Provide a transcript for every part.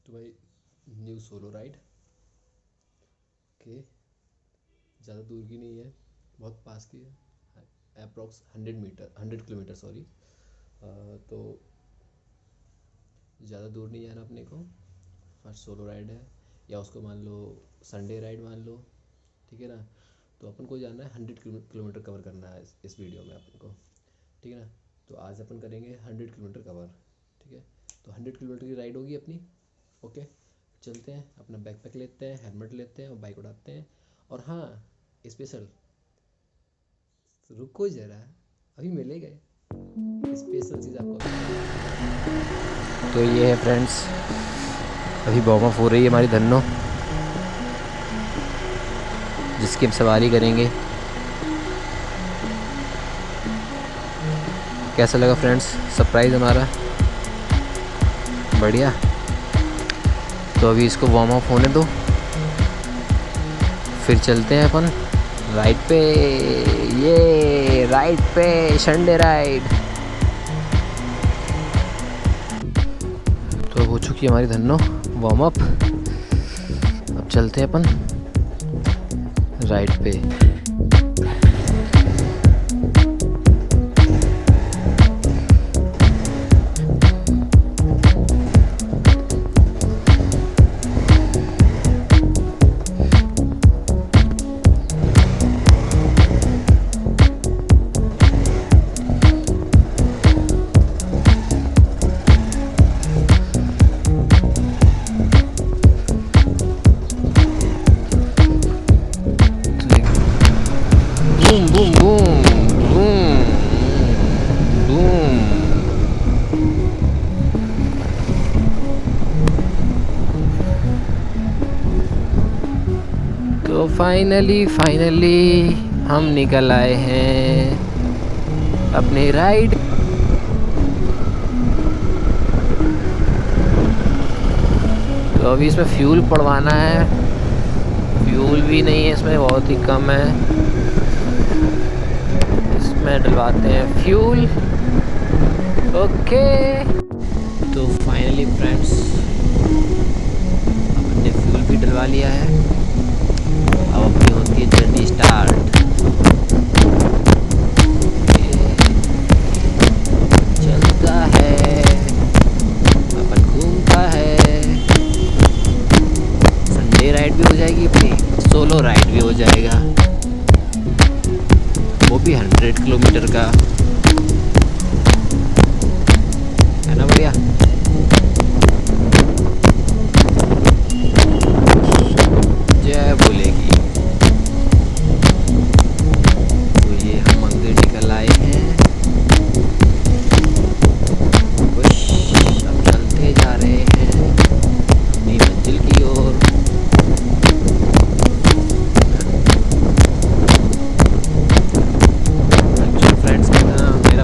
to my new solo ride। Okay, ज़्यादा दूर की नहीं है, बहुत पास की है, अप्रॉक्स 100 किलोमीटर सॉरी। तो ज़्यादा दूर नहीं जाना अपने को, फर्स्ट सोलो राइड है, या उसको मान लो संडे राइड मान लो, ठीक है ना। तो अपन को जाना है 100 किलोमीटर कवर करना है इस वीडियो में अपन को, ठीक है ना। तो आज अपन करेंगे 100 किलोमीटर कवर, ठीक है। तो 100 किलोमीटर की राइड होगी अपनी। ओके, चलते हैं, अपना बैकपैक लेते हैं, हेलमेट लेते हैं और बाइक उड़ाते हैं। और हाँ, स्पेशल, रुको ज़रा, अभी मिलेगा स्पेशल चीज़ आपको। तो ये है फ्रेंड्स, अभी वार्म अप हो रही है हमारी धन्नो, जिसकी हम सवारी करेंगे। कैसा लगा फ्रेंड्स सरप्राइज़ हमारा? बढ़िया। तो अभी इसको वार्म अप होने दो, फिर चलते हैं अपन राइड पे। ये राइड पे संडे राइड। तो हो चुकी है हमारी धन्नो वार्म अप, अब चलते हैं अपन राइड पे। Boom, boom, boom, boom, boom. तो फाइनली हम निकल आए हैं अपनी राइड। तो अभी इसमें फ्यूल पड़वाना है, फ्यूल भी नहीं है इसमें, बहुत ही कम है। में डलवाते हैं फ्यूल। ओके, तो फाइनली फ्रेंड्स हमने फ्यूल भी डलवा लिया है। अब अपनी होती है जर्नी स्टार्ट। चलता है, अपन घूमता है। संडे राइड भी हो जाएगी अपनी, सोलो राइड भी हो जाएगा, वो भी 100 किलोमीटर का, है ना बढ़िया। जय बोलेगी। तो ये हम मंदिर निकल आए हैं, अब चलते जा रहे हैं अपनी मंजिल की ओर।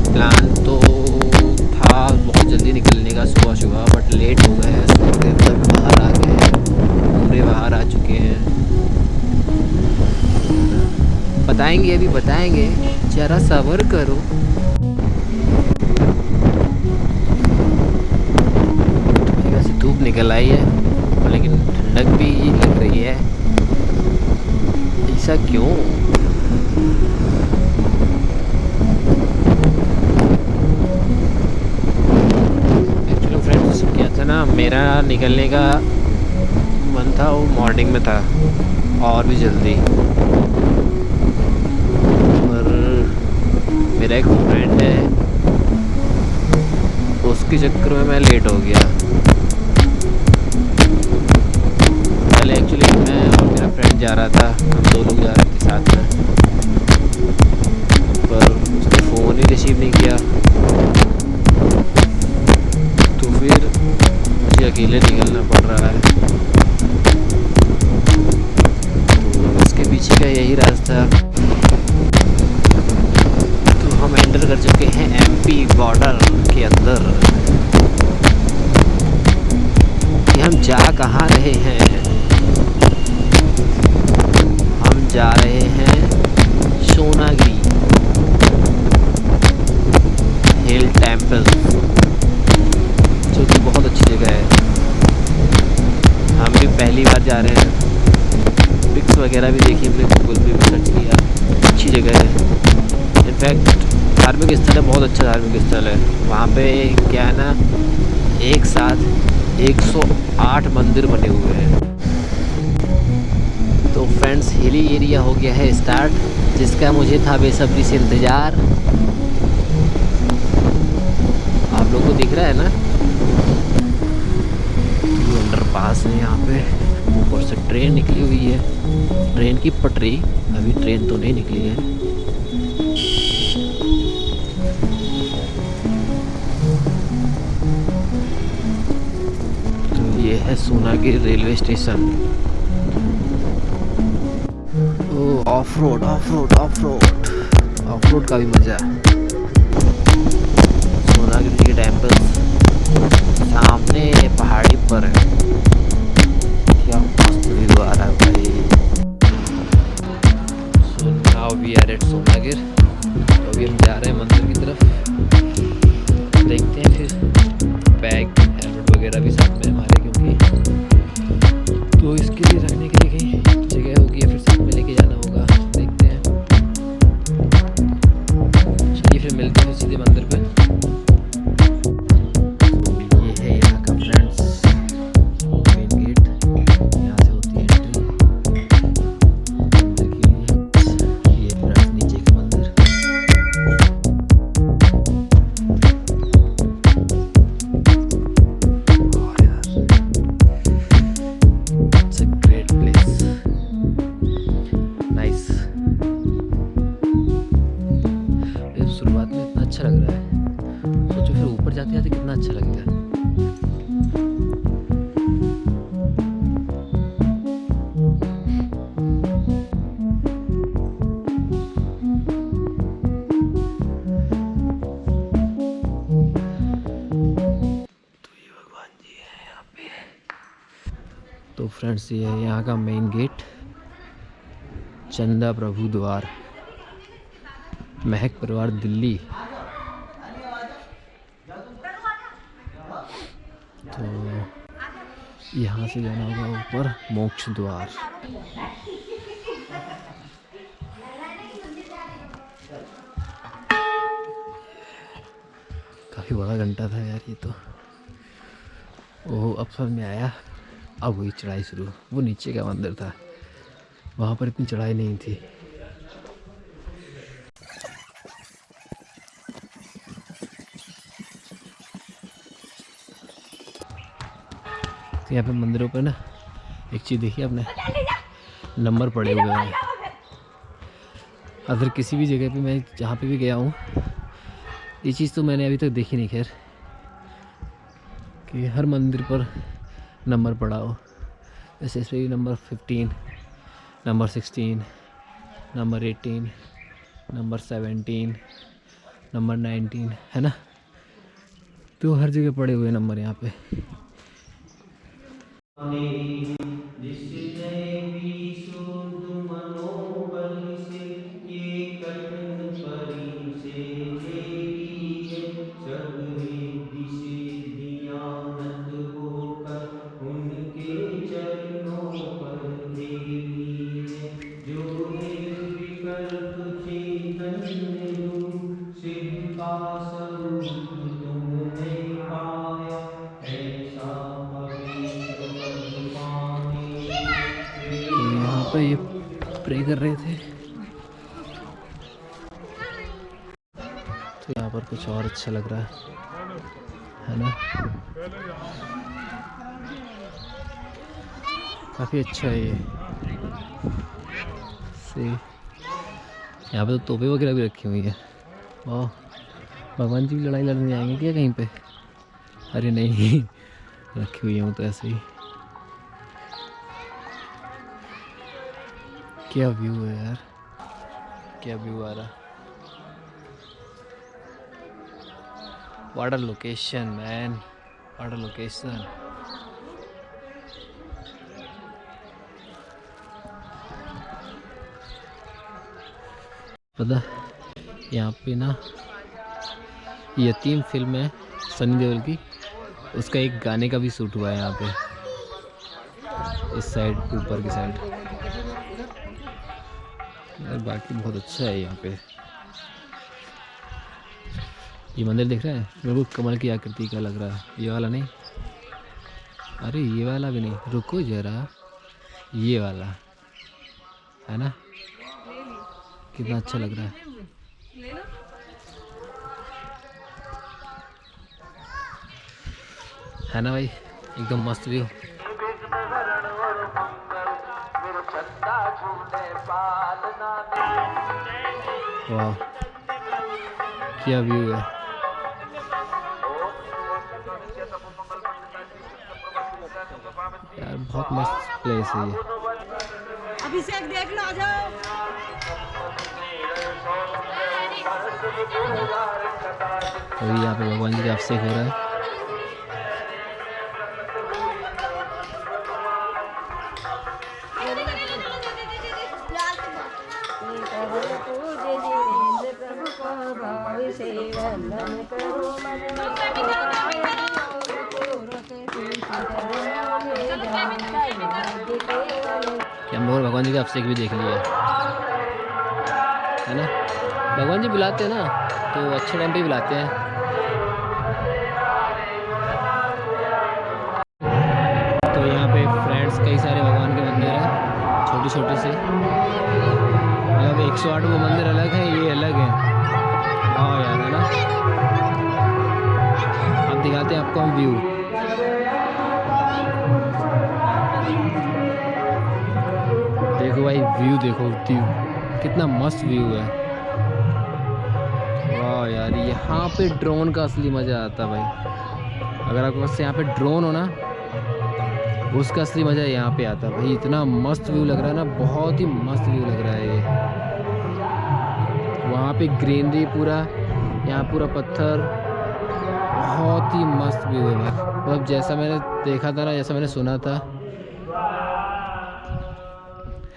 प्लान तो था बहुत जल्दी निकलने का सुबह, बट लेट हो गए हैं, सूर्य तक बाहर आ गए हैं, पूरे बाहर आ चुके हैं। बताएंगे, अभी बताएंगे, जरा सब्र करो। वैसे धूप निकल आई है, लेकिन ठंडक भी लग रही है, ऐसा क्यों? ना मेरा निकलने का मन था, वो मॉर्निंग में था और भी जल्दी, पर मेरा एक फ्रेंड है, उसके चक्कर में मैं लेट हो गया। पहले एक्चुअली मैं और मेरा फ्रेंड जा रहा था, हम 2 लोग जा रहे थे साथ में, पर उसने फ़ोन ही रिसीव नहीं किया, तो फिर अकेले निकलना पड़ रहा है। तो उसके पीछे का यही रास्ता। तो हम एंटर कर चुके हैं एमपी बॉर्डर के अंदर। कि हम जा कहाँ रहे हैं? हम जा रहे हैं सोनागिरी हिल टेम्पल, जो कि बहुत अच्छी जगह है। जा रहे हैं। पिक्स वगैरह भी देखी हमने, गूगल पे भी सर्च किया, अच्छी जगह है। इनफैक्ट धार्मिक स्थल है, बहुत अच्छा धार्मिक स्थल है। वहाँ पे क्या है ना, एक साथ 108 मंदिर बने हुए हैं। तो फ्रेंड्स, हिली एरिया हो गया है स्टार्ट, जिसका मुझे था बेसब्री से इंतज़ार। आप लोग को दिख रहा है ना, ये अंडरपास है यहाँ पे, ऊपर से ट्रेन निकली हुई है, ट्रेन की पटरी। अभी ट्रेन तो नहीं निकली है। तो ये है Sonagir railway station. Of road of road of road of road का भी मज़ा। सोनागिर जी के टेम्पल सामने पहाड़ी पर है, क्या मस्त व्यू आ रहा है भाई। So now we are at Sonagir. तो अभी हम जा रहे हैं मंदिर की तरफ, देखते हैं फिर। बैग हेलमेट वगैरह भी साथ में हमारे, क्योंकि तो इसके लिए रहने के लिए कहीं जगह होगी या फिर साथ में लेके जाना होगा, देखते हैं। चलिए फिर मिलते हैं सीधे मंदिर पे। ये है यहाँ का फ्रेंड्स मेन गेट, यहाँ से होती है एंट्री मंदिर के लिए। ये फ्रेंड्स नीचे का मंदिर। शुरुआत में इतना अच्छा लग रहा है, सोचो फिर ऊपर जाते जाते कितना अच्छा लगेगा। तो ये भगवान जी है यहाँ पे। तो फ्रेंड्स, ये है यहाँ का मेन गेट, चंदा प्रभु द्वार, महक परिवार दिल्ली। तो यहाँ से जाना होगा ऊपर मोक्ष द्वार। काफ़ी बड़ा घंटा था यार ये तो। ओह, अब समझ में आया, अब हुई चढ़ाई शुरू। वो नीचे का मंदिर था, वहाँ पर इतनी चढ़ाई नहीं थी। यहाँ पे मंदिरों पर ना एक चीज़ देखी आपने, नंबर पड़े हुए हैं। अगर किसी भी जगह पे मैं जहाँ पे भी गया हूँ, ये चीज़ तो मैंने अभी तक देखी नहीं, खैर, कि हर मंदिर पर नंबर पड़ा हो। जैसे इस पर भी number 15, number 16, number 18, number 17, number 19 है ना। तो हर जगह पड़े हुए नंबर यहाँ पे। जिसने भी शुद्ध मनोबल से ये कठिन परीक्षे झेली है, सब रिद्धि सिद्धियां नत होकर उनके चरणों पर खेली है। जो निर्विकल्प चैतन्य रूप शिव का स्वरूप तुमने पाया, ऐसा पवित्र पद पाने को तो यहाँ पे ये प्रे कर रहे थे। तो यहाँ पर कुछ और अच्छा लग रहा है ना, काफ़ी अच्छा है ये। यहाँ पे तो तोपे वगैरह भी रखी हुई है। वाह, भगवान जी की लड़ाई लड़ने जाएंगे क्या कहीं पे? अरे नहीं, रखी हुई हूँ तो ऐसे ही। क्या व्यू है यार, क्या व्यू आ रहा। What a location man, what a location. पता यहाँ पे ना यतीम फिल्म है सनी देओल की, उसका एक गाने का भी शूट हुआ है यहाँ पे। इस साइड ऊपर की साइड। यार बाकी बहुत अच्छा है यहाँ पे। ये मंदिर दिख रहा है बिल्कुल कमल की आकृति का लग रहा है। ये वाला नहीं, अरे ये वाला भी नहीं, रुको जरा, ये वाला है ना, कितना अच्छा लग रहा है। है ना भाई, एकदम मस्त व्यू। वाह क्या व्यू है यार, बहुत मस्त प्लेस है ये। अभिषेक देख लो, आ जाओ। अभी यहाँ पे भगवान जी का अभिषेक हो रहा है। कि हम लोग भगवान जी का अभिषेक भी देख लिया है ना। भगवान जी बुलाते हैं ना तो अच्छे टाइम पे बुलाते हैं। तो यहाँ पे फ्रेंड्स कई सारे भगवान के मंदिर हैं, छोटे छोटे से, मतलब 108 वो मंदिर अलग है, ये अलग है। हाँ यार, है ना। अब दिखाते हैं आपको हम व्यू। देखो भाई व्यू, देखो व्यू कितना मस्त व्यू है। वाह यार, यहाँ पे ड्रोन का असली मज़ा आता है भाई। अगर आपके पास यहाँ पे ड्रोन हो ना, उसका असली मज़ा यहाँ पे आता है भाई। इतना मस्त व्यू लग रहा है ना, बहुत ही मस्त व्यू लग रहा है ये। वहाँ पे ग्रीनरी पूरा, यहाँ पूरा पत्थर, बहुत ही मस्त व्यू है भाई। मतलब जैसा मैंने देखा था ना, जैसा मैंने सुना था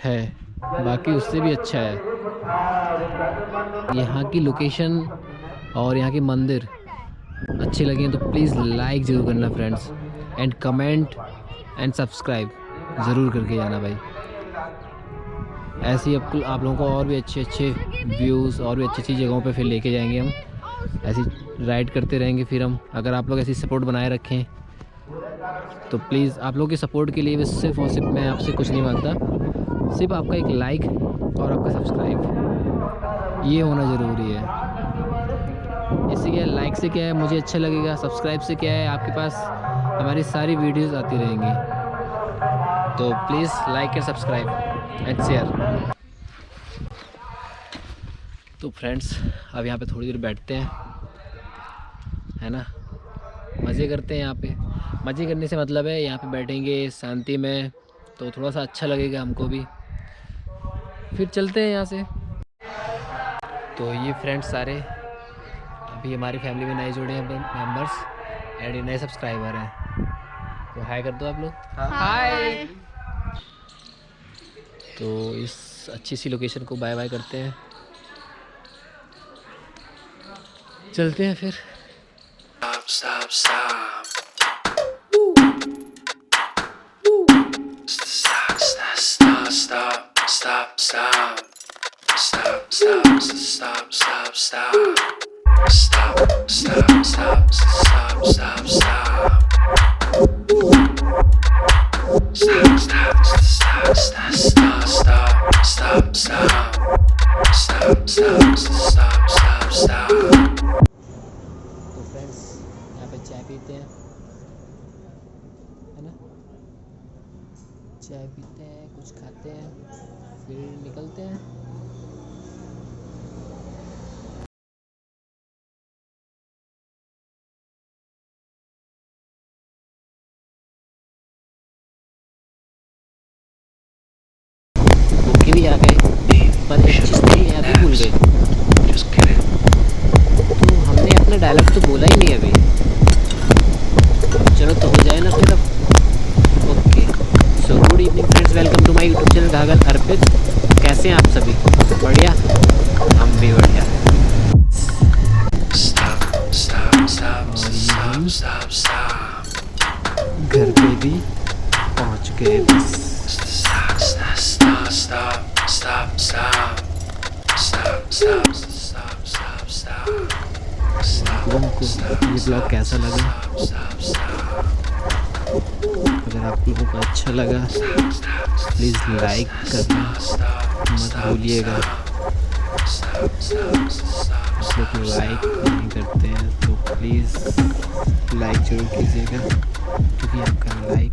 है, बाकी उससे भी अच्छा है। यहाँ की लोकेशन और यहाँ के मंदिर अच्छे लगे तो प्लीज़ लाइक ज़रूर करना friends, and comment and subscribe ज़रूर करके जाना भाई। ऐसे ही आप लोगों को और भी अच्छे अच्छे व्यूज़ और भी अच्छी अच्छी जगहों पे फिर लेके जाएंगे हम। ऐसी राइड करते रहेंगे फिर हम। अगर आप लोग ऐसी सपोर्ट बनाए रखें तो प्लीज़, आप लोगों के सपोर्ट के लिए सिर्फ और सिर्फ मैं आपसे कुछ नहीं मांगता, सिर्फ आपका एक लाइक और आपका सब्सक्राइब, ये होना ज़रूरी है। इससे क्या है, लाइक से क्या है मुझे अच्छा लगेगा, सब्सक्राइब से क्या है आपके पास हमारी सारी वीडियोस आती रहेंगी। तो please like and subscribe and share. तो फ्रेंड्स अब यहाँ पे थोड़ी देर बैठते हैं, है ना, मज़े करते हैं यहाँ पे। मज़े करने से मतलब है यहाँ पे बैठेंगे शांति में, तो थोड़ा सा अच्छा लगेगा हमको भी। फिर चलते हैं यहाँ से। तो ये फ्रेंड्स सारे अभी हमारी फैमिली में नए जुड़े हैं मेंबर्स एंड नए सब्सक्राइबर हैं, तो हाय कर दो आप लोग। हाय। तो इस अच्छी सी लोकेशन को बाय बाय करते हैं, चलते हैं फिर। Stop, stop. Stop, stop, stop, stop, stop, stop. Stop, stop, stop, stop, stop. Stop, stop, stop, stop, stop, stop. Stop, stop, stop, stop, stop, stop, stop, stop. Stop, stop, stop, stop, stop. तो friends यहाँ पे चाय पीते हैं, है ना, चाय पीते हैं, कुछ खाते हैं, फिर निकलते हैं। भूखे भी आ गए पर एक चीज़ थी यहाँ भी भूल गए। तो हमने अपना डायलॉग तो बोला ही नहीं अभी। चलो तो हो जाए ना फिर अब। Okay, so good evening friends, welcome to my YouTube channel Ghaghal Arpit. कैसे हैं आप सभी? बढ़िया, हम भी बढ़िया। घर पे भी पहुंच चुके हैं बस। लोगों को ये ब्लॉग कैसा लगा? अगर आप लोगों को अच्छा लगा प्लीज़ लाइक करना मत भूलिएगा। आप लोग लाइक नहीं करते हैं तो प्लीज़ लाइक ज़रूर कीजिएगा, क्योंकि आपका लाइक